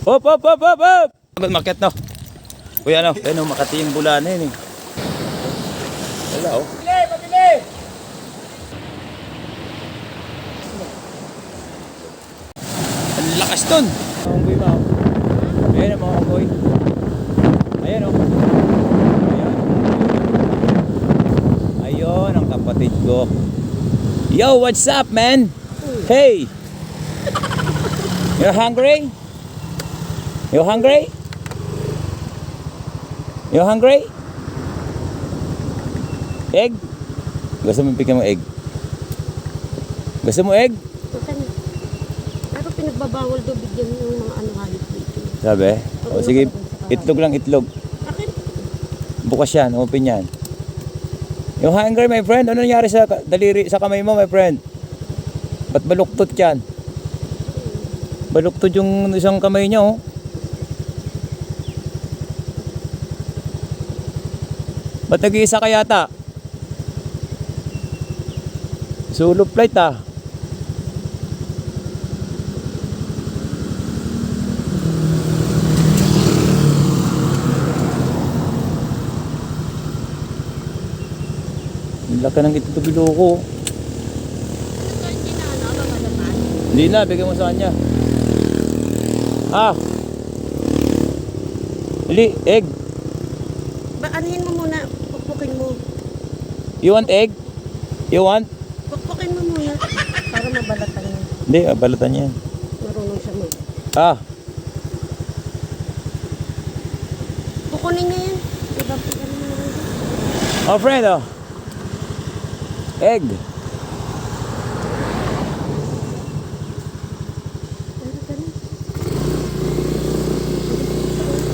Hop, hop, hop, hop, hop! Market no. Uy, ano? Ano, Makati yung bula na yun eh. Wala oh. Pabili! Pabili! Ang lakas dun! Mga unggoy ba? Ayan ang mga unggoy. Ayan oh. Ayan. Ayun ang kapatid ko. Yo, what's up, man? Hey! You're hungry? You hungry? You hungry? Egg? Gusto mo bigyan mo egg? Gusto mo egg? Pero pinagbabawal daw bigyan ng mga ano hayop dito. Sabi? O sige, itlog lang itlog. Akin? Bukas yan, open yan. You hungry, my friend? Ano nangyari sa daliri, sa kamay mo, my friend? Ba't baluktot yan? Baluktot yung isang kamay niya, oh. Ba't nag-iisa ka yata? Solo flight ah. Ang laki ng ito biloko. Hindi na, bigyan mo sa kanya. Ah. Li, egg. Anuhin mo muna, pukpukin mo. You want egg? You want? Pukpukin mo muna para mabalatan niya. Hindi, balatan niya. Marunong siya mag. Ah. Kukunin niya yan. Diba? Oh, friend, oh. Egg.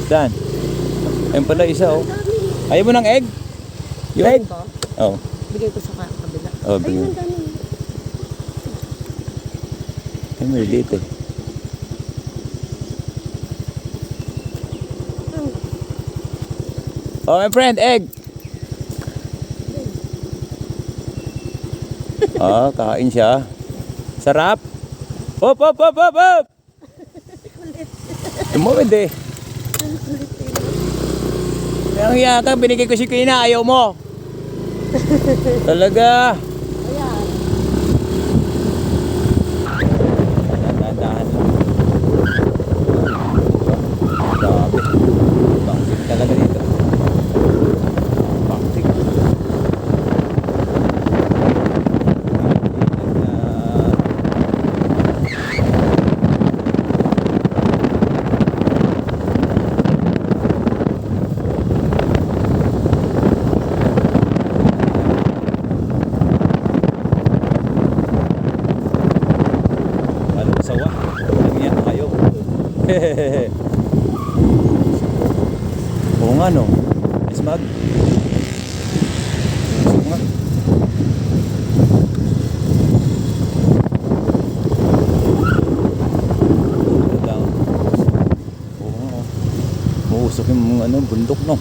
Saan? Ayun pala isa, oh. Ayaw mo ng egg? Yung egg? Oo. Oh. Bigay ko sa kabila. Oh, bigay. Ayun, ang dami. Ay, maliliit eh. Oh, my friend, egg. Oh, kakain siya. Sarap. Hop, hop, hop, hop, hop. Tumawid eh. Ang yaka, binigay ko si Kina, ayaw mo. Talaga. Ayan. Dahan-dahan lang. Grabe. Bangsik talaga dito. Bangsik. Sawa. Ano yan? Ayaw. Oo nga no. Ismag. Ismag nga. Oo nga. Mausok yung ano, bundok no.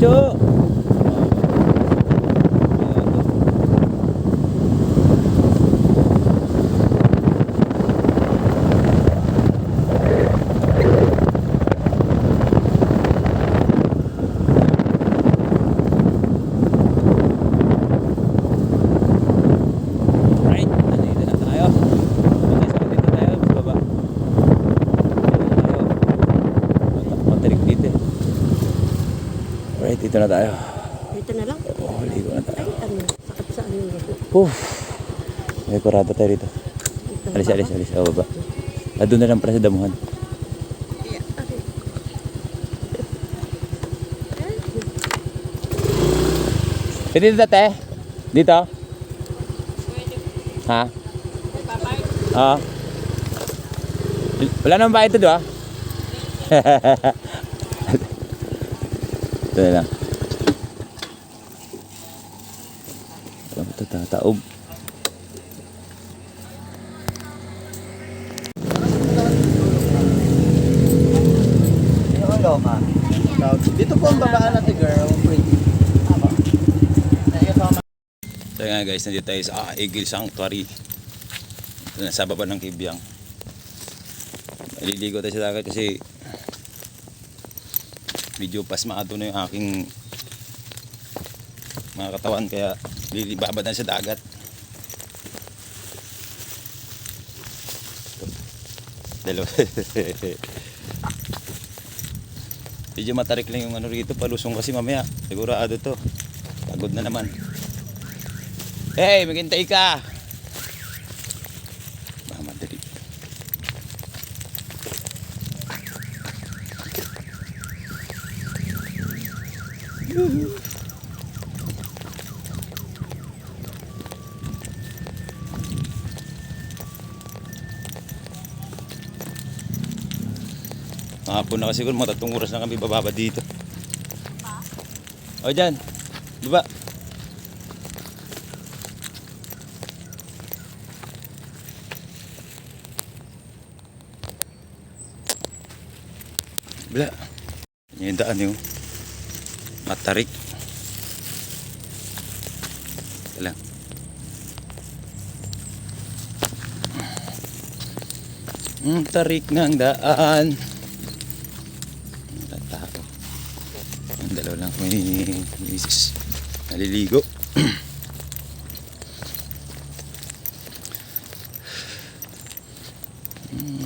diretso. Right, nandito na tayo. Okay, so dito tayo, baba. Dito na tayo. Matarik dito eh. Alright, dito na tayo. Dito na lang. Oh, ligo na tayo. Ay, ano, sakit sa ano yun. Uff. May kurado tayo rito. Dito Alis, ba alis, ba? alis. O, baba. Doon na lang pala sa damuhan. Okay. Pwede dito, te? Dito? Ha? Oo. Wala naman ba ito, di ba? Ito na lang. Alam mo ito, tataob. Hello ka. Dito po ang babaan natin, girl. Pretty. So nga guys, nandito tayo sa Eagle Sanctuary. Ito na sa baba ng Kibyang. Maliligo tayo sa dagat kasi medyo pasmado na yung aking mga katawan, kaya lilibabad na sa dagat. Dalawa. Medyo matarik lang yung ano rito, palusong kasi mamaya. Sigurado to. Pagod na naman. Hey, maghintay ka! Baka madali. Hapon na kasi siguro, mga 3 oras na kami bababa dito. O dyan, baba. Bala. Yan yung daan yung matarik. Ito lang. Tarik ng daan. Walang tao. Ang dalawa lang may misis naliligo.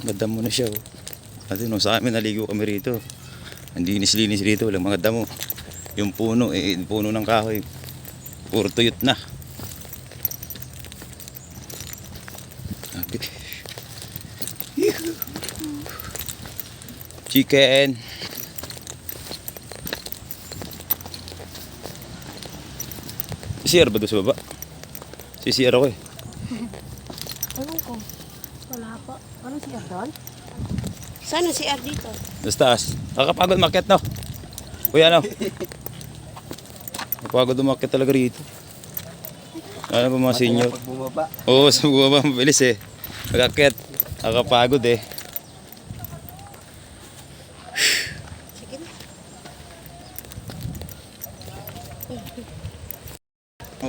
Ganda mo na siya oh. At no, sa amin naligo kami rito. Ang linis-linis rito, walang mga damo. Yung puno, puno ng kahoy. Puro tuyot na. Okay. Chicken. CR ba doon sa baba? CR ako eh. Ewan ko. Wala pa. Anong CR doon? Sana CR dito. Sa taas. Nakakapagod umakyat no? Kuya no? Nakapagod umakyat talaga rito. Ano ba mga senior? Pag bumaba. Oo, sa bumaba mabilis eh. Nakakyat. Nakapagod eh. Sige na.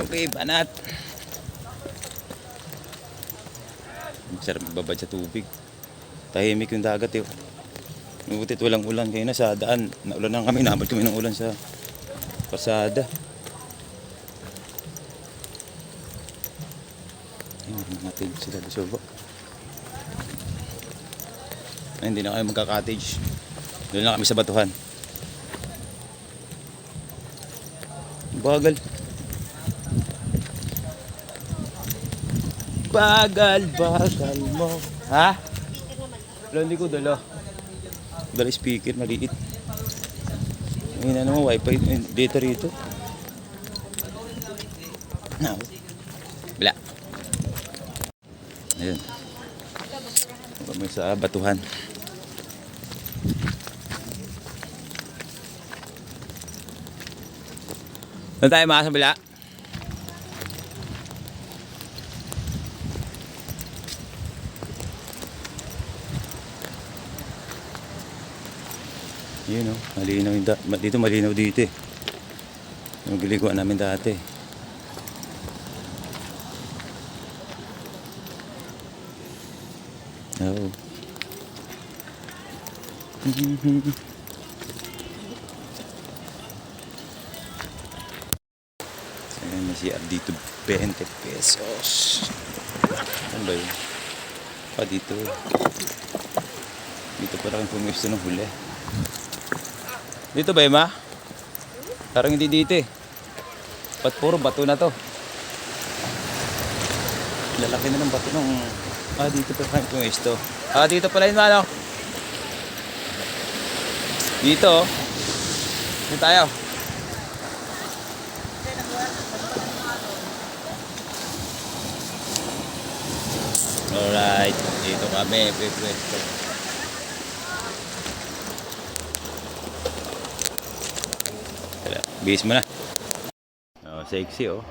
Okay, banat. Sarap magbabad sa tubig. Tahimik yung dagat eh. Mabutit walang ulan kayo na sa daan. Naulan lang kami, nabot kami ng ulan sa pasada. Ayun, natin sila sa baba. Ay, hindi na kayo magka-cottage. Doon lang kami sa batuhan. Bagal. Bagal mo. Ha? Wala, hindi ko dala. Dala speaker, maliit. Ngayon ano mo, wifi data rito. No. Wala. Ayun. Kami sa batuhan. Doon tayo mga sabila. Yun o, malinaw yung dito malinaw dito eh. Yung giliguan namin dati. Oh. Ayan, may CR dito, 20 pesos. Ano ba yun? Dito. Dito pala kung pumisto ng huli. Dito ba, Emma? Parang hindi dito eh. Ba't puro bato na to? Lalaki na ng bato ng... dito pala kami pumisto. Dito pala yun, ano? Dito. Dito tayo. Alright, dito kami, pwesto. Bihis mo na. Oh, sexy oh.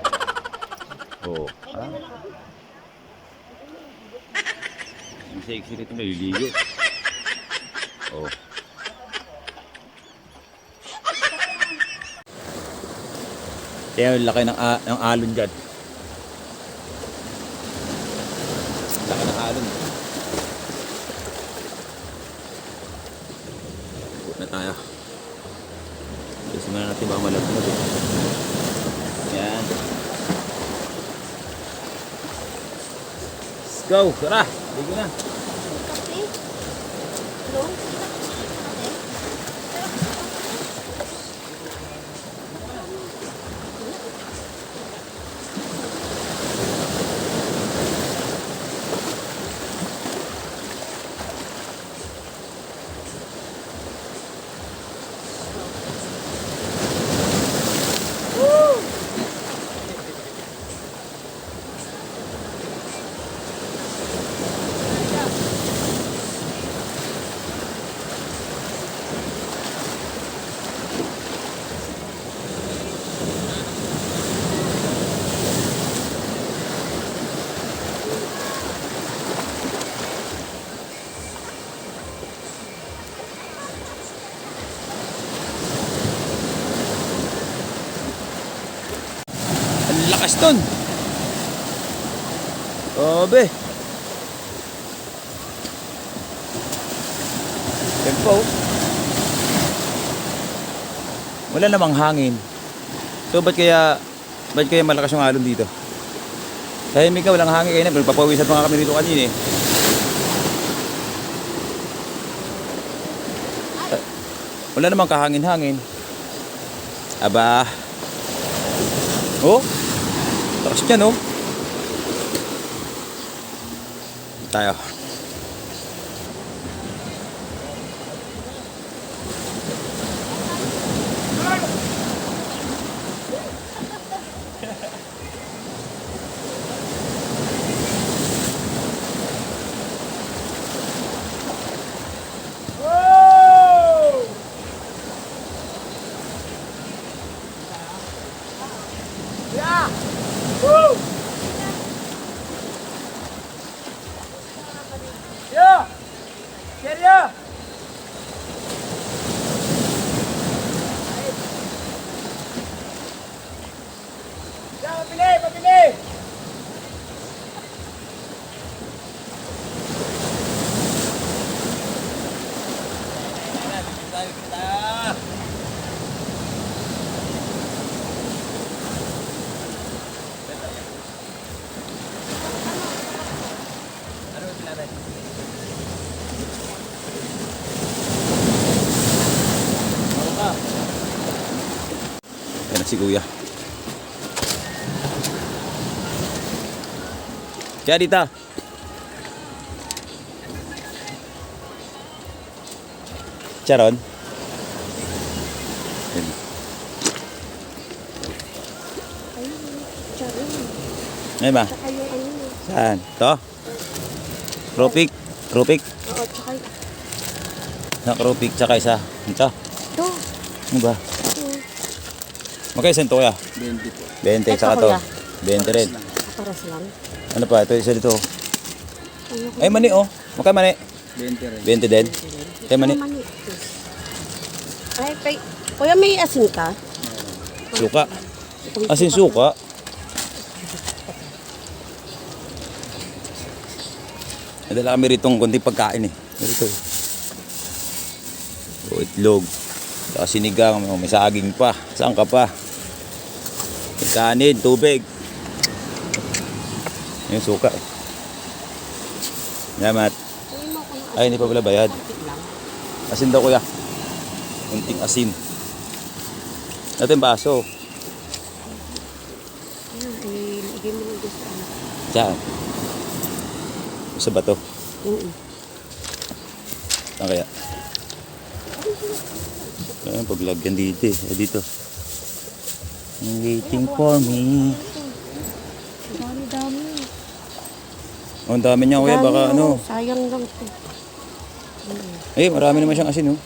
Oh, Ang sexy nito, naliligo. Oh. Kaya laki ng alon dyan. Laki ng alon. Ikot na tayo. Kasi muna natin baka malaglag eh. Yan. Let's go! Tara! Ligo na! Kasi, hello? Ang lakas dun! Grabe! Tempo. Wala namang hangin. So ba't kaya malakas yung alon dito? Tahimik ka, walang hangin kayo na. Papawisan pa nga kami dito kanina eh. Wala namang kahangin-hangin. Aba. Oh. Lakas yan oh. Tayo. Yan na si Kuya. Kaya dito. Charon. Yan. Ayun, charon. Ngayon ba? Tsaka yung ano. Saan? Ito? Kropik. Kropik. Oo, tsaka Na kropik tsaka isa. Ito. ito. Ano ba? Ito. Magkaya saan ito Kuya? 20 po. 20 Ito, tsaka to. Kuya. 20 rin. Kaparas lang. Ano pa? Ito isa dito. Ano ko? Ay mani oh. Magkaya mani? 20 rin. 20 din. Kaya mani? Ay, kuya, may asin ka? Suka. Asin suka. Nadala kami rito ng konting pagkain eh. Dito. O itlog. Saka sinigang, may saging pa. Saan ka pa? May kanin, tubig. Yung suka. Salamat. Kunin mo ako ng Ay, hindi pa pala bayad. konti lang. Asin daw kuya. Kunting asin. Natin baso. Ilagay mo lang dyan sa ano. Diyan. Sa bato. Saan kaya? Ayan, paglagyan dito eh. Dito. Waiting for me. Dami-dami. Oh, ang dami niya kuya. Dami, Baka oh. ano. Sayang lang ito. Eh, marami naman siyang asin oh.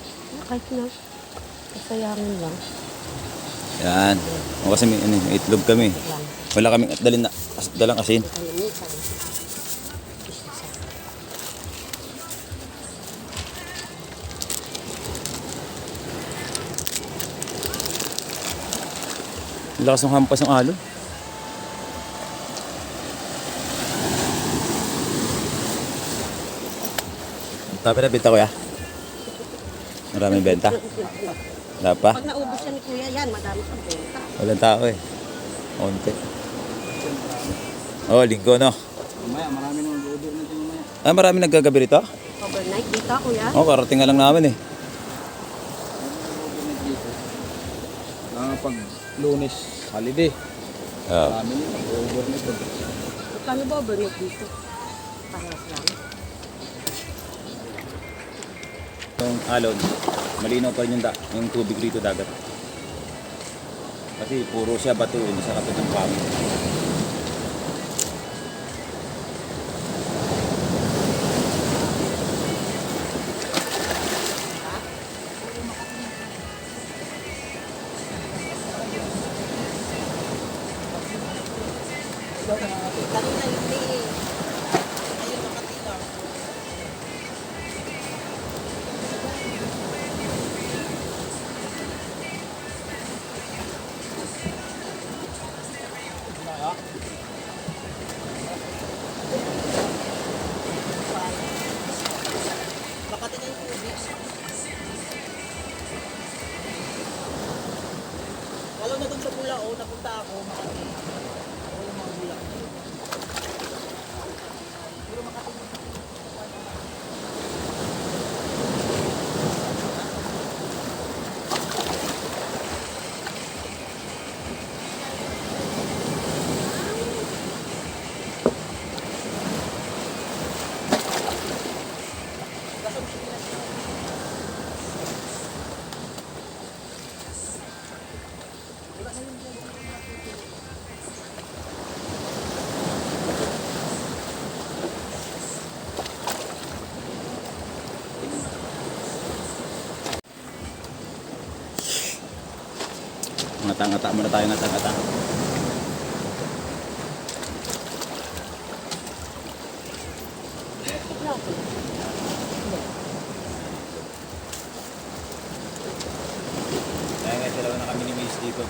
Kahit na. Kasayangin lang. Yan. O kasi may, ano, may itlog kami. Lang. Wala kaming dalang asin. Kalimitan. Lakas ng hampas ng alon. Tapi na benta kuya. Maraming benta. Wala pa. Pag naubos yan ni Kuya, yan, madami sa benta. Walang tao eh. Konti. Oh, linggo no. Mamaya, marami nang mag-order na dyan mamaya. Ah, marami naggagabi rito? Overnight dito, Kuya. Oh, karating nga lang namin eh. Pag Lunes, holiday. Oh. Marami nang mag-order na dyan. Magkano ba overnight dito? Parehas lang. Yung alon, malinaw pa rin yung tubig rito dagat. Kasi puro siya bato, hindi sa katulad ng kami. Alam na doon sa Bulao, napunta ako, Makati. Ako yung mga bulak. Ngata-ngata muna tayo, ngata-ngata. Kaya nga dalawa na kami ni Miss dito.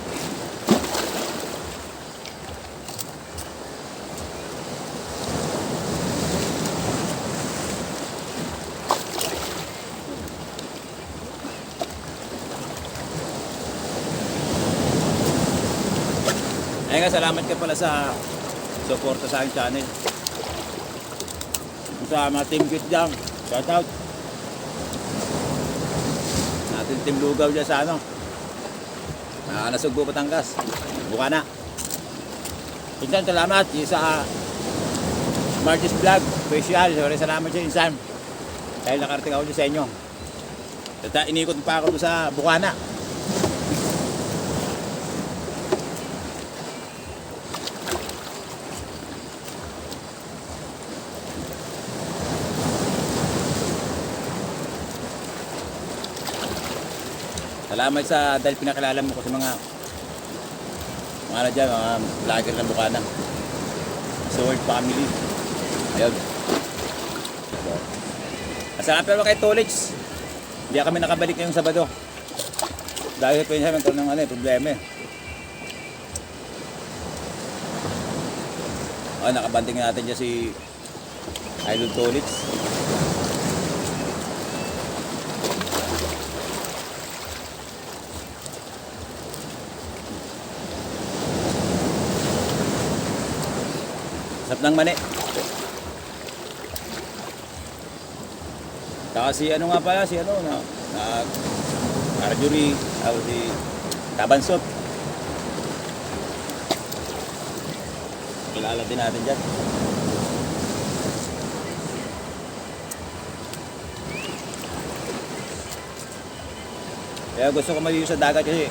Ay nga, salamat ka pala sa suporta sa aking channel. Sa mga Team Kit dyan, shout out. Natin Team Lugaw dyan sa ano. Nasugbo Batangas. Buka na. Insan, salamat. Yung sa Margis Vlog, special. Salamat sa Insan. Dahil nakarating ako dyan sa inyo. Inikot pa ako sa Bukana. Salamat sa dahil pinakilala mo ko sa mga ano dyan, mga vlogger ng Bukana. Sword Family. Ayun. Salamat pero kay Tolix. Hindi kami nakabalik ngayong Sabado. Dahil po yun siya magkaroon ng problema eh. Nakabanting natin dyan si Idol Tolits. Sarap ng mani. Saka si ano nga pala, si ano, Marjorie, si Tabansot. Kilala din natin dyan. Kaya gusto ko maligo sa dagat kasi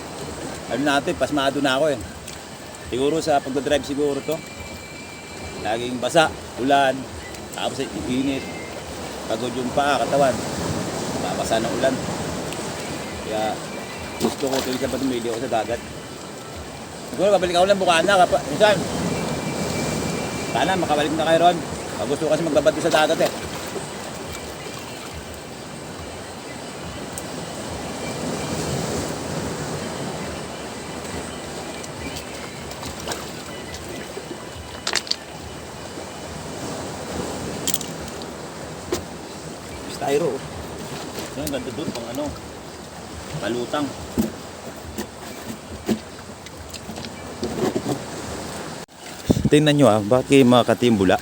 ano natin, pasmado na ako eh. Siguro sa pagdadrive siguro to. Laging basa, ulan, tapos init. Pagod yung paa, katawan. Mabasa ng ulan. Kaya gusto ko tuloy sa patumili ako sa dagat. Siguro babalik ako lang Bukana. Minsan, sana makabalik na kayo ron. Gusto ko kasi magbabad sa dagat eh. Styro. Ang ganda doon pang ano, palutang. Tingnan nyo bakit Makati yung bula?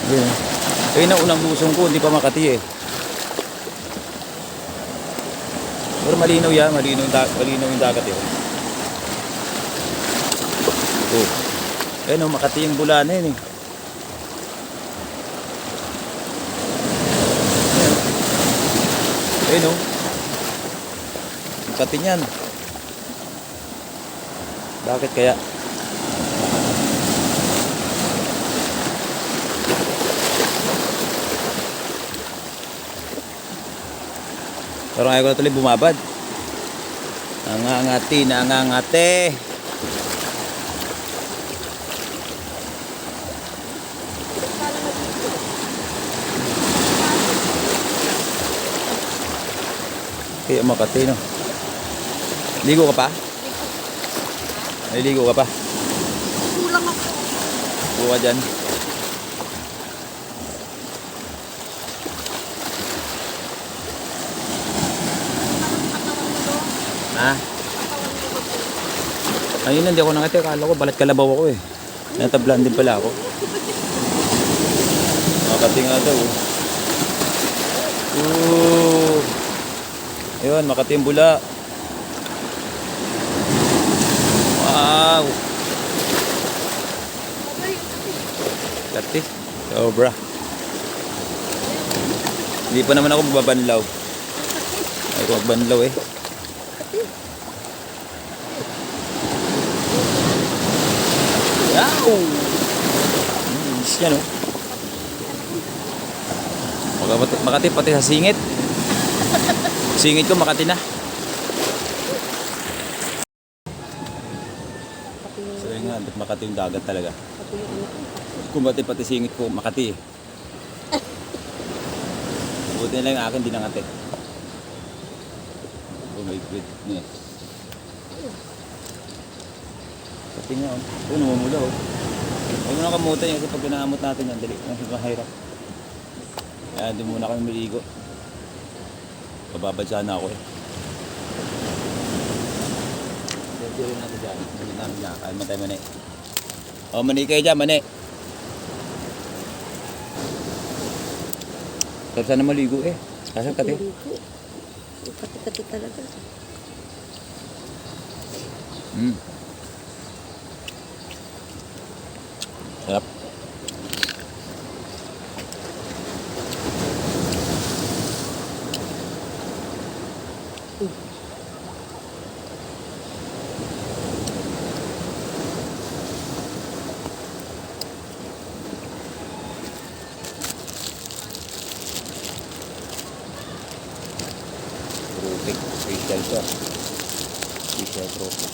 Yan. Ayun ang unang lusong ko, hindi pa Makati eh. Pero malinaw yan, malinaw yung dagat eh. Oh. Ayun Makati yung bula na yun eh. Ayun Makati niyan. Bakit kaya? Pero ayaw ko na tuloy bumabad. Nangangati. Kaya Makati no. Ligo ka pa? Naliligo ka pa? Kulang ako. Buka dyan. Ha? Ayun, hindi ako nakita. Akala ko balat kalabaw ako eh. Natablaan din pala ako. Makati nga daw. Ayun, Makati yung bula. Wow! Kati. Sobra. Hindi pa naman ako magbabanlaw. Ay ko magbanlaw eh. Wow! Yan oh. Makati pati sa singit. Singit ko Makati na. So yun nga, Makati yung dagat talaga. Kung pati singit ko Makati eh. Buti na lang yung akin, di nangati. Oh my goodness. Pati nga oh. Ito namumula oh. Huwag mo na kamutan yun kasi pag pinaamot natin yan, dali. Mahirap. Kaya doon muna kami maligo. Bababad sana ako eh. Dito natin dyan. Dito namin dyan. Kaya matay mani. O mani kayo dyan, mani. Sarap sana maligo eh. Kasap kati. Kati-kati talaga. Sarap. Tropic. Special to. Special tropic.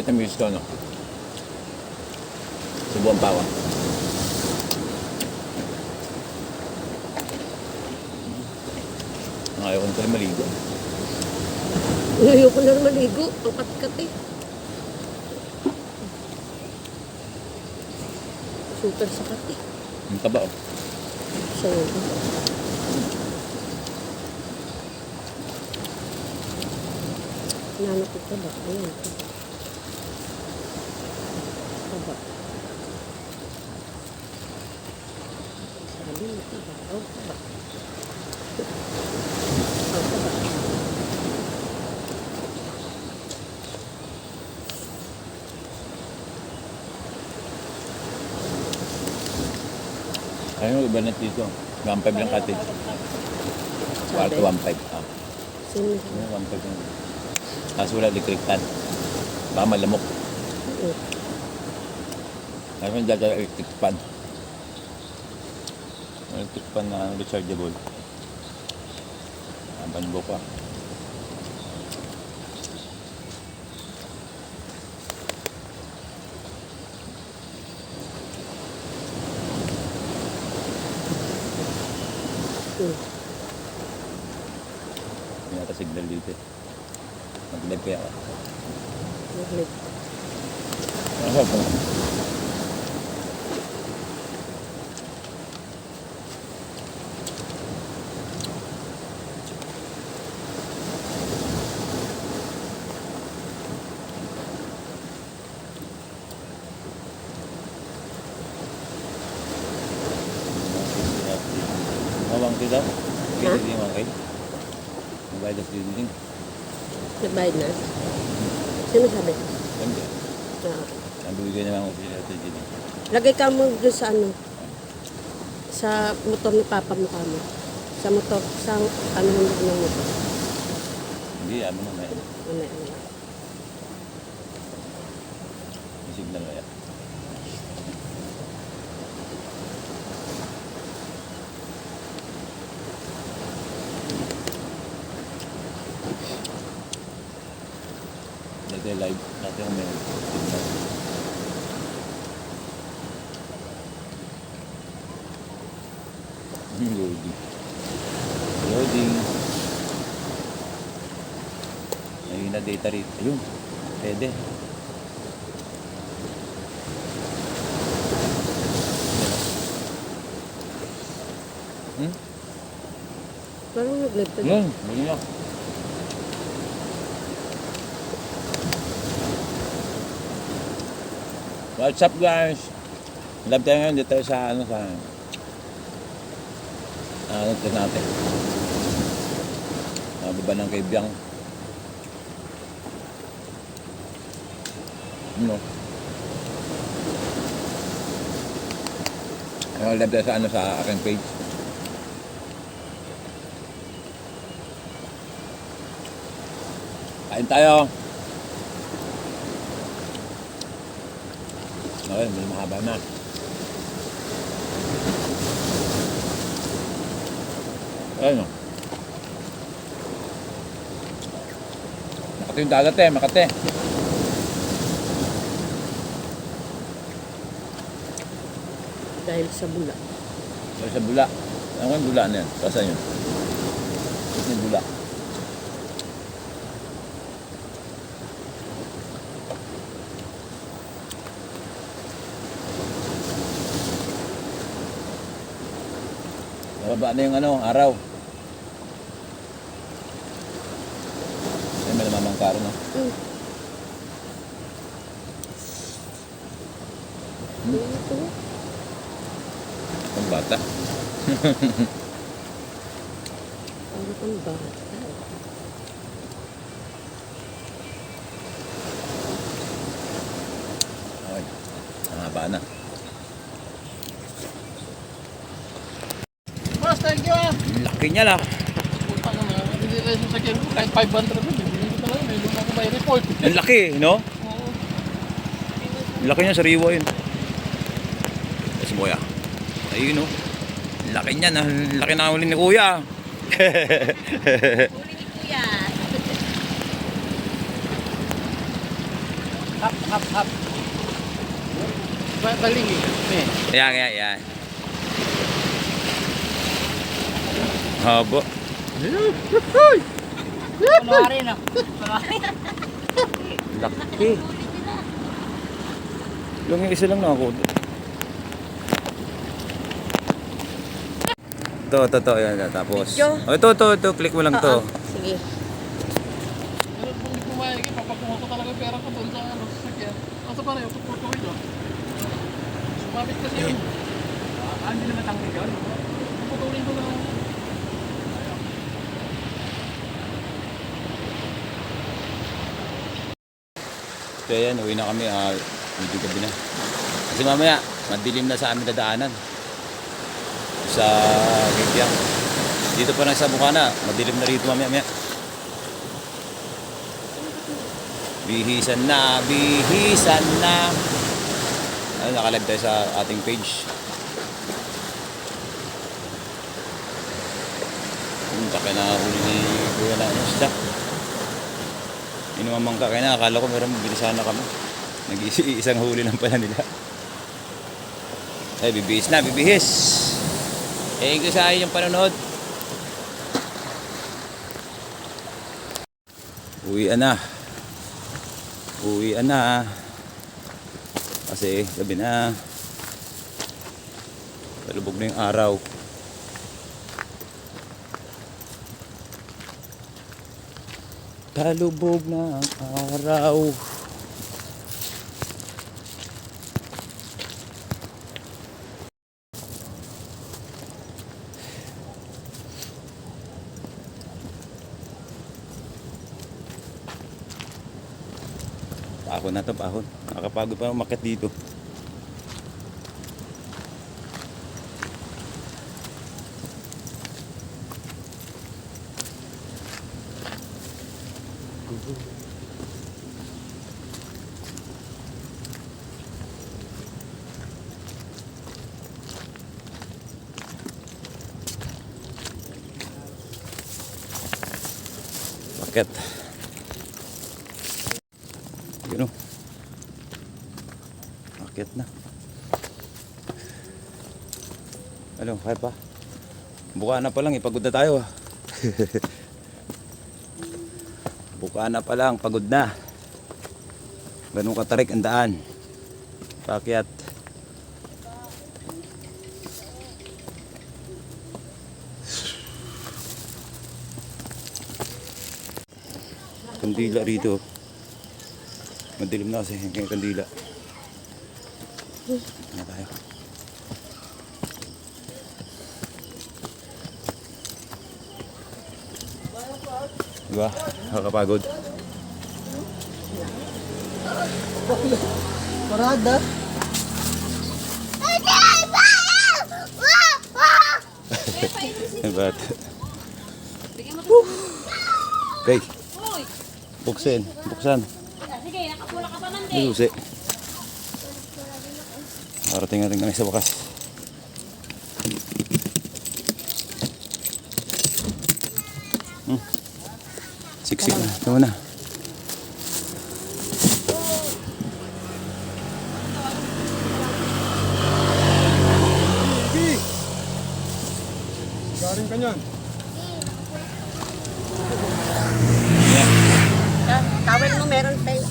Tamis to, no? Subuan pa ako. Ayaw ko na pala maligo. Ayoko na maligo. Ang kat-kat eh. Super sakat eh. Ang taba, oh. So, nanapit ka ba? Ayan. Taba. Sabi mo taba. Oh, taba. Oh, taba. Ayun, iba na dito. 1.5 lang cottage. Kwarto 1.5. Ah. Sino? Ano, 1.5 lang. Kaso wala electric fan. Baka malamok. Oo. Ayun, dyan electric fan. Electric fan na rechargeable. Banbo pa. May nata signal dito. Mag-live kaya ako. Maglig. Ano po? Mawang kita? Kaya hindi mangkay? Mabayad sa dinding. Nagbayad na? Sino sabi? Hindi. Ah. Ang bibigay na lang ako sa dinding. Lagay ka mo doon sa ano? Sa motor ni Papa mo ka mo. Sa motor, sa ano mo ng motor. Hindi, ano mo na yan. Ano yan? May signal na yan. Dati live natin kung may signal. Loading. Loading. Ayun na data rito. Ayun. Pwede. Hmm? Parang nag-live ka. Yun. Yun na. What's up guys? Love tayo ngayon dito sa ano sa ano ito natin. Baba ng Kaibiyang. Ano? Live tayo sa ano sa aking page. Kain tayo. Okay, may mahaba na. Ayun o. Makati yung dagat eh, Makati. Dahil sa bula. Dahil sa bula. Ano yung bula na yan? Pasan yun? Ito yung bula. Nababa na yung ano, araw. Ay, may namamangkaro na. Ito. Ang bata. Ano pang bata? Okay. Ang haba na. Boss, thank you ah. Laki niya lang. Puta naman, hindi rin sa sakyan ko. Kahit 500 rin, hindi ko talaga. May lumang ko may report. Ang laki, no? Oo. Ang laki niya, sariwa yun. Yes, boya. Ayun, no? Ang laki niya. Ang laki na uli ni kuya. Uli ni Kuya. Hap. Baling eh. Yan. Haba. Kunwari na. Laki. Yung isa lang na ako. Ito, yan. Tapos, Video? ito, click mo lang to. Sige. Pero kung di pumayag, papakuha ko talaga yung pera ko doon sa sasakyan. Asa pa rin, pupurko ito. Sumabit kasi yun. Hindi naman tangkay yun. Puputulin ko lang. So yan, uwi na kami. Medyo gabi na. Kasi mamaya, madilim na sa amin dadaanan. Sa Bibyang. Dito pa lang sa Bukana, madilim na rito mamaya. Bihisan na. Ayun, nakalive tayo sa ating page. Taka na huli ni Kuya na isda. Inumamang ka, kaya na akala ko meron bilisan na kami. Nag-isang huli lang pala nila. Ay, bibihis. Thank you sa inyong panonood. Uwian na. Kasi gabi na. Palubog na yung araw. Talubog na ang araw. Pahon na to, pahon. Nakakapagod pa umakyat dito. Bakit? Yun o. Bakit na? Ano, kaya pa? Buka na pa lang, pagod na tayo. Buka na pa lang, pagod na. Ganun katarik ang daan. Pakyat. Kandila rito. Madilim na kasi yung kandila. Ano tayo? Diba? Nakakapagod. Parada. Ba't? Okay. Buksan. Sige, nakapula ka pa man Bilusi. Parating natin kami sa wakas. Siksik na. Ito na. Galing ka niyan. Tawid mo, meron tayo.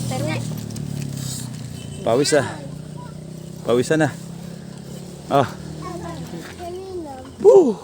Pawis na. Pawisan na. Ah. Woo!